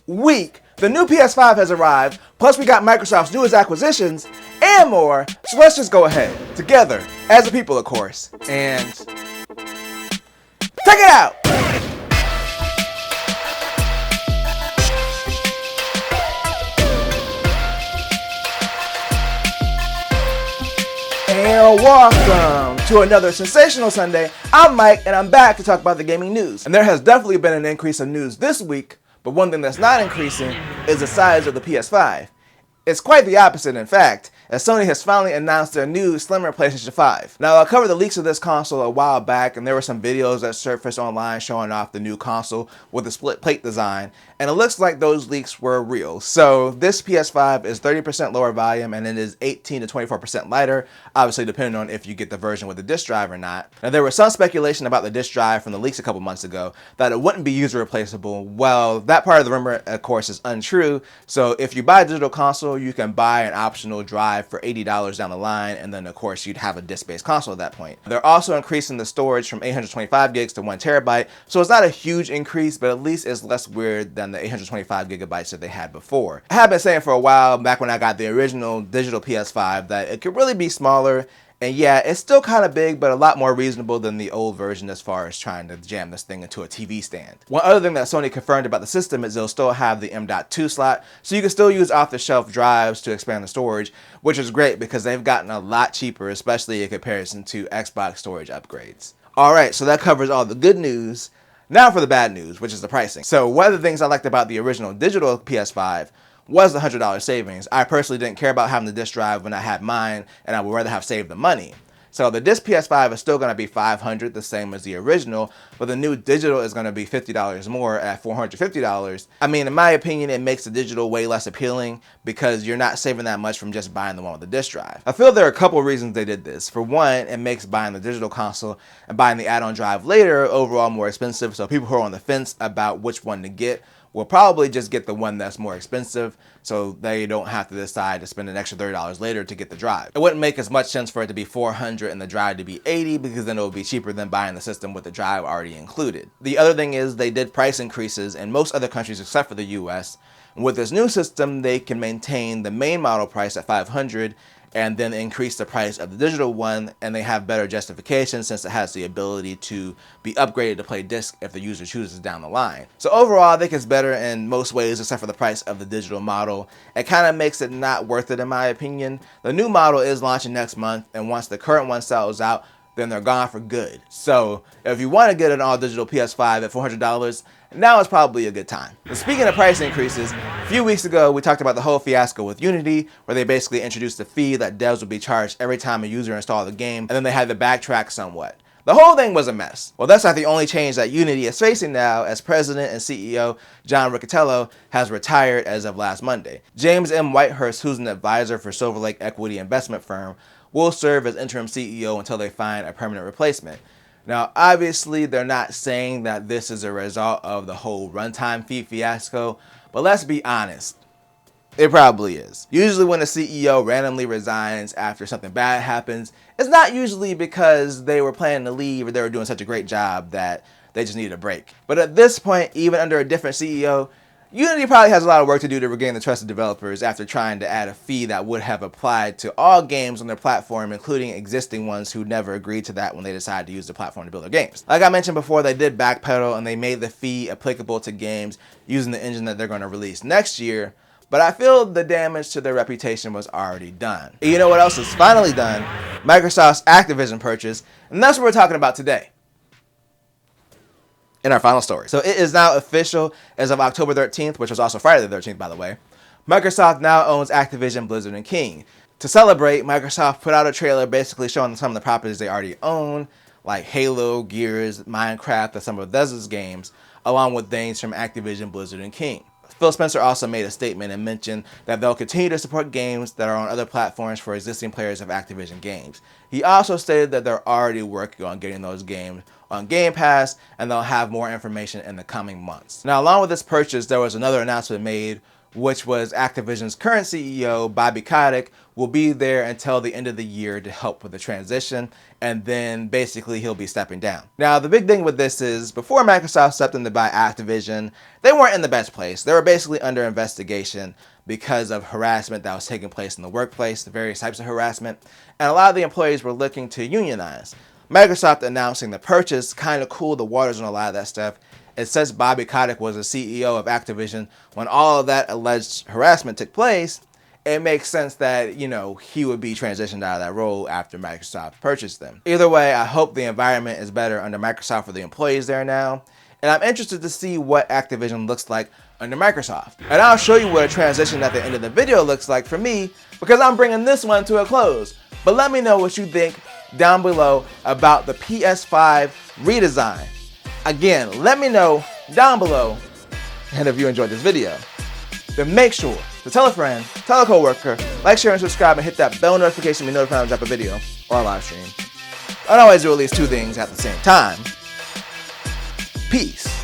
week, the new PS5 has arrived, plus we got Microsoft's newest acquisitions, and more, so let's just go ahead, together, as a people of course, and check it out! And welcome to another sensational Sunday. I'm Mike, and I'm back to talk about the gaming news. And there has definitely been an increase in news this week, but one thing that's not increasing is the size of the PS5. It's quite the opposite, in fact, as Sony has finally announced their new slimmer PlayStation 5. Now, I covered the leaks of this console a while back, and there were some videos that surfaced online showing off the new console with a split plate design, and it looks like those leaks were real. So this PS5 is 30% lower volume, and it is 18 to 24% lighter, obviously depending on if you get the version with the disc drive or not. Now, there was some speculation about the disc drive from the leaks a couple months ago that it wouldn't be user replaceable. Well, that part of the rumor, of course, is untrue. So if you buy a digital console, you can buy an optional drive for $80 down the line, and then of course you'd have a disc-based console at that point. They're also increasing the storage from 825 gigs to 1 terabyte, so it's not a huge increase, but at least it's less weird than the 825 gigabytes that they had before. I have been saying for a while, back when I got the original digital PS5, that it could really be smaller. And yeah, it's still kind of big, but a lot more reasonable than the old version as far as trying to jam this thing into a TV stand. One other thing that Sony confirmed about the system is it'll still have the M.2 slot, so you can still use off-the-shelf drives to expand the storage, which is great because they've gotten a lot cheaper, especially in comparison to Xbox storage upgrades. Alright, so that covers all the good news. Now for the bad news, which is the pricing. So one of the things I liked about the original digital PS5 was the $100 savings. I personally didn't care about having the disc drive when I had mine, and I would rather have saved the money. So the disc PS5 is still going to be $500, the same as the original, but the new digital is going to be $50 more at $450. I mean, in my opinion, it makes the digital way less appealing because you're not saving that much from just buying the one with the disc drive. I feel there are a couple reasons they did this. For one, it makes buying the digital console and buying the add-on drive later overall more expensive, so people who are on the fence about which one to get will probably just get the one that's more expensive, so they don't have to decide to spend an extra $30 later to get the drive. It wouldn't make as much sense for it to be $400 and the drive to be $80, because then it would be cheaper than buying the system with the drive already included. The other thing is they did price increases in most other countries except for the US. And with this new system, they can maintain the main model price at $500 and then increase the price of the digital one, and they have better justification since it has the ability to be upgraded to play disc if the user chooses down the line. So overall, I think it's better in most ways except for the price of the digital model. It kind of makes it not worth it in my opinion. The new model is launching next month, and once the current one sells out, then they're gone for good. So if you want to get an all-digital PS5 at $400, now is probably a good time. But speaking of price increases, a few weeks ago we talked about the whole fiasco with Unity, where they basically introduced a fee that devs would be charged every time a user installed the game, and then they had to backtrack somewhat. The whole thing was a mess. Well, that's not the only change that Unity is facing now, as President and CEO John Riccitiello has retired as of last Monday. James M. Whitehurst, who's an advisor for Silver Lake Equity Investment Firm, will serve as interim CEO until they find a permanent replacement. Now, obviously, they're not saying that this is a result of the whole runtime fee fiasco, but let's be honest, it probably is. Usually when a CEO randomly resigns after something bad happens, it's not usually because they were planning to leave or they were doing such a great job that they just needed a break. But at this point, even under a different CEO, Unity probably has a lot of work to do to regain the trust of developers after trying to add a fee that would have applied to all games on their platform, including existing ones who never agreed to that when they decided to use the platform to build their games. Like I mentioned before, they did backpedal and they made the fee applicable to games using the engine that they're going to release next year, but I feel the damage to their reputation was already done. And you know what else is finally done? Microsoft's Activision purchase, and that's what we're talking about today in our final story. So it is now official as of October 13th, which was also Friday the 13th, by the way. Microsoft now owns Activision, Blizzard, and King. To celebrate, Microsoft put out a trailer basically showing some of the properties they already own, like Halo, Gears, Minecraft, and some of Bethesda's games, along with things from Activision, Blizzard, and King. Phil Spencer also made a statement and mentioned that they'll continue to support games that are on other platforms for existing players of Activision games. He also stated that they're already working on getting those games on Game Pass, and they'll have more information in the coming months. Now, along with this purchase, there was another announcement made which was Activision's current CEO, Bobby Kotick, will be there until the end of the year to help with the transition, and then basically he'll be stepping down. Now, the big thing with this is, before Microsoft stepped in to buy Activision, they weren't in the best place. They were basically under investigation because of harassment that was taking place in the workplace, the various types of harassment, and a lot of the employees were looking to unionize. Microsoft announcing the purchase kind of cooled the waters on a lot of that stuff. It says Bobby Kotick was the CEO of Activision when all of that alleged harassment took place. It makes sense that, you know, he would be transitioned out of that role after Microsoft purchased them. Either way, I hope the environment is better under Microsoft for the employees there now. And I'm interested to see what Activision looks like under Microsoft. And I'll show you what a transition at the end of the video looks like for me, because I'm bringing this one to a close. But let me know what you think down below about the PS5 redesign. Again, let me know down below. And if you enjoyed this video, then make sure to tell a friend, tell a coworker, like, share, and subscribe, and hit that bell notification to be notified when I drop a video or a live stream. I always do at least 2 things at the same time. Peace.